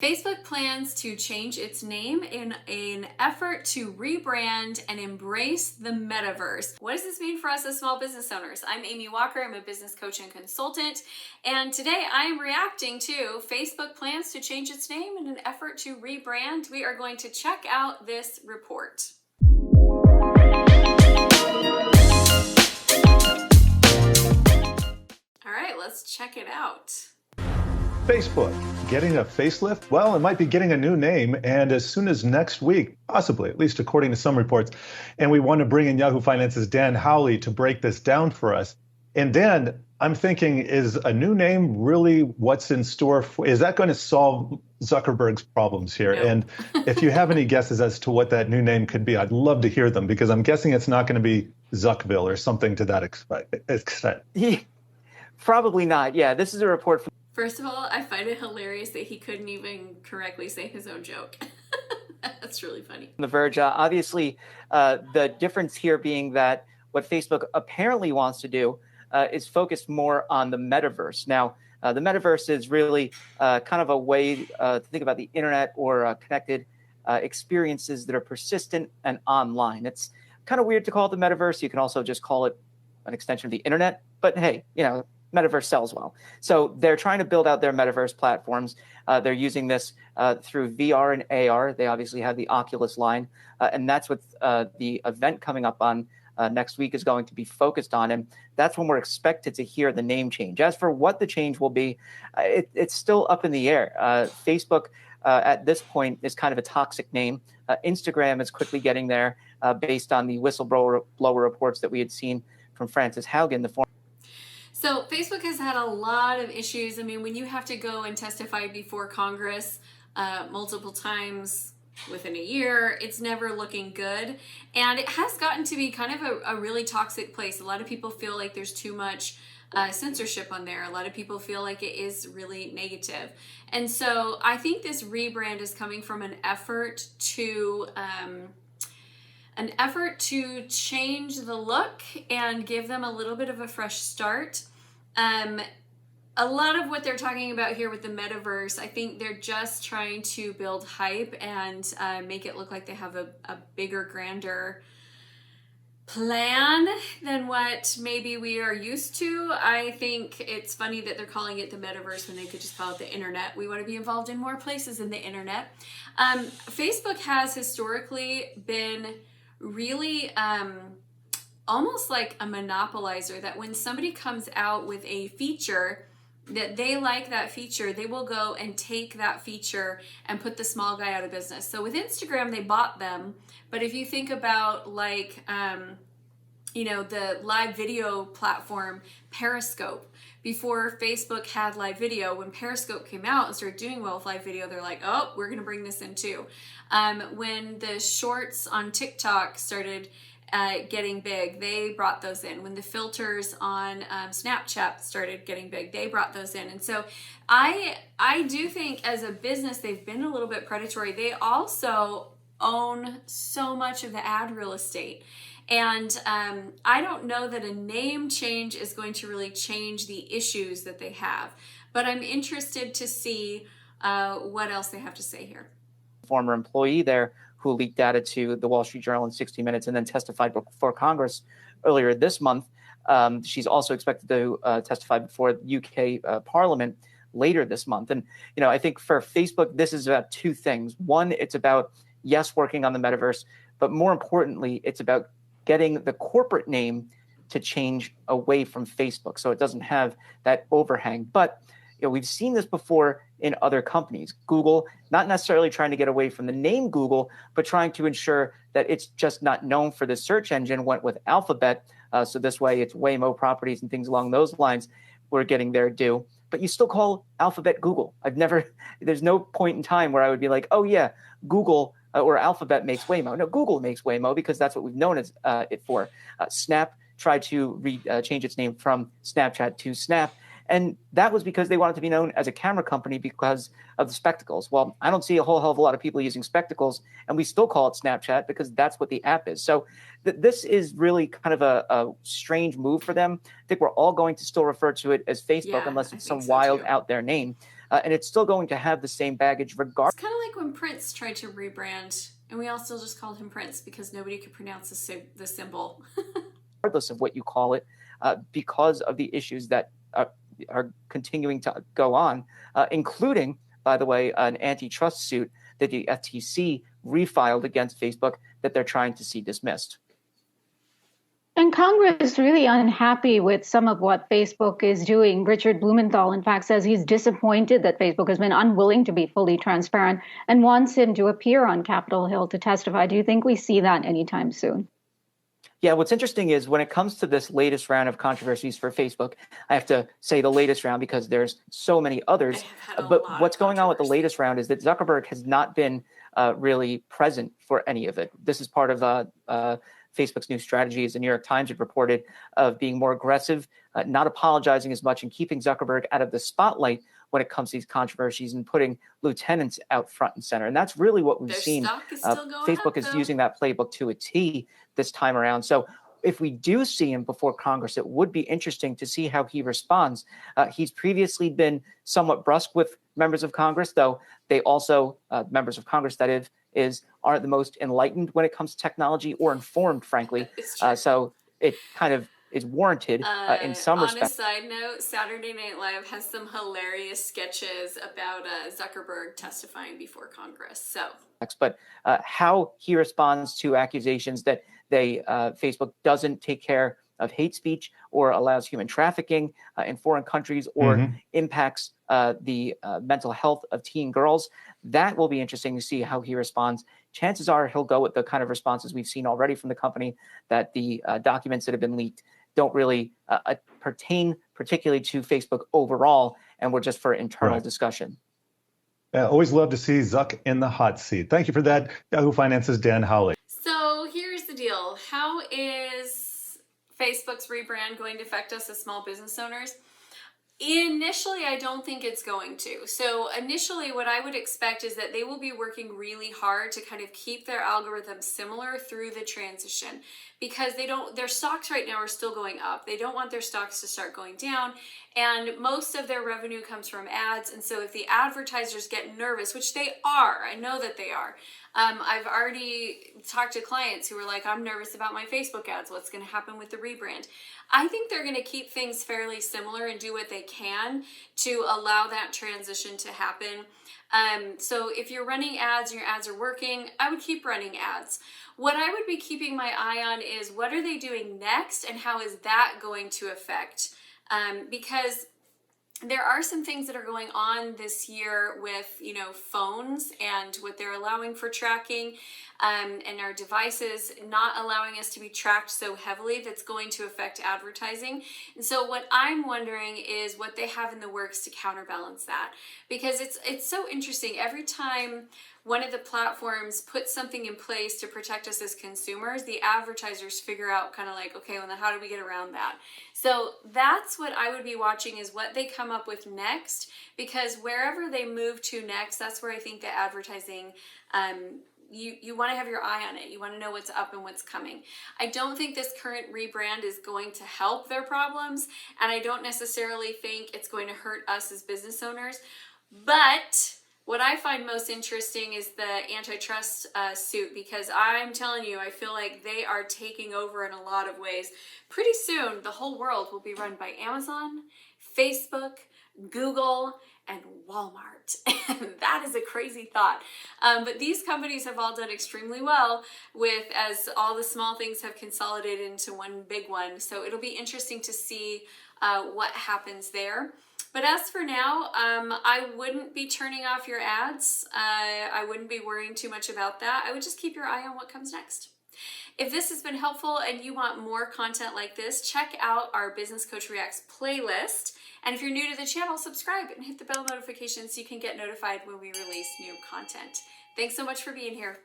Facebook plans to change its name in an effort to rebrand and embrace the metaverse. What does this mean for us as small business owners? I'm Amy Walker. I'm a business coach and consultant. And today I am reacting to Facebook plans to change its name in an effort to rebrand. We are going to check out this report. All right, let's check it out. Facebook getting a facelift? Well, it might be getting a new name, and as soon as next week, possibly, at least according to some reports. And we want to bring in Yahoo Finance's Dan Howley to break this down for us. And Dan, I'm thinking, is a new name really what's in store? Is that going to solve Zuckerberg's problems here? No. And if you have any guesses as to what that new name could be, I'd love to hear them, because I'm guessing it's not going to be Zuckville or something to that extent. Probably not. Yeah, this is a report from... First of all, I find it hilarious that he couldn't even correctly say his own joke. That's really funny. The Verge. Obviously, the difference here being that what Facebook apparently wants to do is focus more on the metaverse. Now, the metaverse is really kind of a way to think about the internet or connected experiences that are persistent and online. It's kind of weird to call it the metaverse. You can also just call it an extension of the internet. But hey, metaverse sells well. So they're trying to build out their metaverse platforms. They're using this through VR and AR. They obviously have the Oculus line. And that's what the event coming up on next week is going to be focused on. And that's when we're expected to hear the name change. As for what the change will be, it's still up in the air. Facebook at this point is kind of a toxic name. Instagram is quickly getting there based on the whistleblower reports that we had seen from Frances Haugen, the former. So Facebook has had a lot of issues. I mean, when you have to go and testify before Congress multiple times within a year, it's never looking good. And it has gotten to be kind of a really toxic place. A lot of people feel like there's too much censorship on there. A lot of people feel like it is really negative. And so I think this rebrand is coming from an effort to change the look and give them a little bit of a fresh start. A lot of what they're talking about here with the metaverse, I think they're just trying to build hype and make it look like they have a bigger, grander plan than what maybe we are used to. I think it's funny that they're calling it the metaverse when they could just call it the internet. We want to be involved in more places than the internet. Facebook has historically been really almost like a monopolizer, that when somebody comes out with a feature that they like, that feature, they will go and take that feature and put the small guy out of business. So with Instagram, they bought them. But if you think about like, the live video platform Periscope, before Facebook had live video, when Periscope came out and started doing well with live video, they're like, oh, we're going to bring this in too. When the shorts on TikTok started getting big, they brought those in. When the filters on Snapchat started getting big, they brought those in. And so I do think as a business, they've been a little bit predatory. They also own so much of the ad real estate. And I don't know that a name change is going to really change the issues that they have. But I'm interested to see what else they have to say here. Former employee there who leaked data to the Wall Street Journal in 60 Minutes and then testified before Congress earlier this month. She's also expected to testify before the UK Parliament later this month. And, I think for Facebook, this is about two things. One, it's about, yes, working on the metaverse, but more importantly, it's about getting the corporate name to change away from Facebook so it doesn't have that overhang. But we've seen this before in other companies. Google, not necessarily trying to get away from the name Google, but trying to ensure that it's just not known for the search engine, went with Alphabet. So this way it's Waymo properties and things along those lines were getting their due. But you still call Alphabet Google. There's no point in time where I would be like, oh yeah, Google or Alphabet makes Waymo. No, Google makes Waymo because that's what we've known it for. Snap tried to change its name from Snapchat to Snap. And that was because they wanted to be known as a camera company because of the spectacles. Well, I don't see a whole hell of a lot of people using spectacles, and we still call it Snapchat because that's what the app is. So this is really kind of a strange move for them. I think we're all going to still refer to it as Facebook unless it's some wild out there name. and it's still going to have the same baggage regardless. It's kind of like when Prince tried to rebrand, and we all still just called him Prince because nobody could pronounce the symbol. Regardless of what you call it, because of the issues that are continuing to go on, including, by the way, an antitrust suit that the FTC refiled against Facebook that they're trying to see dismissed. And Congress is really unhappy with some of what Facebook is doing. Richard Blumenthal, in fact, says he's disappointed that Facebook has been unwilling to be fully transparent and wants him to appear on Capitol Hill to testify. Do you think we see that anytime soon? Yeah, what's interesting is when it comes to this latest round of controversies for Facebook, I have to say the latest round because there's so many others. But what's going on with the latest round is that Zuckerberg has not been really present for any of it. This is part of Facebook's new strategy, as the New York Times had reported, of being more aggressive, not apologizing as much, and keeping Zuckerberg out of the spotlight when it comes to these controversies and putting lieutenants out front and center. And that's really what we've seen. Facebook is using that playbook to a T this time around. So if we do see him before Congress, it would be interesting to see how he responds. He's previously been somewhat brusque with members of Congress, though they also, members of Congress that aren't the most enlightened when it comes to technology or informed, frankly. So it kind of is warranted in some respects. On a side note, Saturday Night Live has some hilarious sketches about Zuckerberg testifying before Congress. So, but how he responds to accusations that Facebook doesn't take care of hate speech or allows human trafficking in foreign countries or impacts the mental health of teen girls, that will be interesting to see how he responds. Chances are he'll go with the kind of responses we've seen already from the company, that the documents that have been leaked don't really pertain particularly to Facebook overall, and were just for internal discussion. Always love to see Zuck in the hot seat. Thank you for that, Yahoo Finance's Dan Howley. So here's the deal. How is Facebook's rebrand going to affect us as small business owners? Initially, I don't think it's going to. So initially, what I would expect is that they will be working really hard to kind of keep their algorithm similar through the transition, because their stocks right now are still going up. They don't want their stocks to start going down, and most of their revenue comes from ads. And so if the advertisers get nervous, which they are, I know that they are. I've already talked to clients who were like, I'm nervous about my Facebook ads. What's going to happen with the rebrand? I think they're going to keep things fairly similar and do what they can to allow that transition to happen. So if you're running ads and your ads are working, I would keep running ads. What I would be keeping my eye on is what are they doing next and how is that going to affect? Because there are some things that are going on this year with, phones and what they're allowing for tracking, and our devices not allowing us to be tracked so heavily, that's going to affect advertising. And so what I'm wondering is what they have in the works to counterbalance that, because it's so interesting. Every time one of the platforms puts something in place to protect us as consumers, the advertisers figure out kind of like, okay, well, then how do we get around that? So that's what I would be watching, is what they come up with next, because wherever they move to next, that's where I think the advertising, you want to have your eye on it. You want to know what's up and what's coming. I don't think this current rebrand is going to help their problems, and I don't necessarily think it's going to hurt us as business owners. But what I find most interesting is the antitrust suit, because I'm telling you, I feel like they are taking over in a lot of ways. Pretty soon, the whole world will be run by Amazon, Facebook, Google, and Walmart. And that is a crazy thought. But these companies have all done extremely well as all the small things have consolidated into one big one. So it'll be interesting to see what happens there. But as for now, I wouldn't be turning off your ads. I wouldn't be worrying too much about that. I would just keep your eye on what comes next. If this has been helpful and you want more content like this, check out our Business Coach Reacts playlist. And if you're new to the channel, subscribe and hit the bell notification so you can get notified when we release new content. Thanks so much for being here.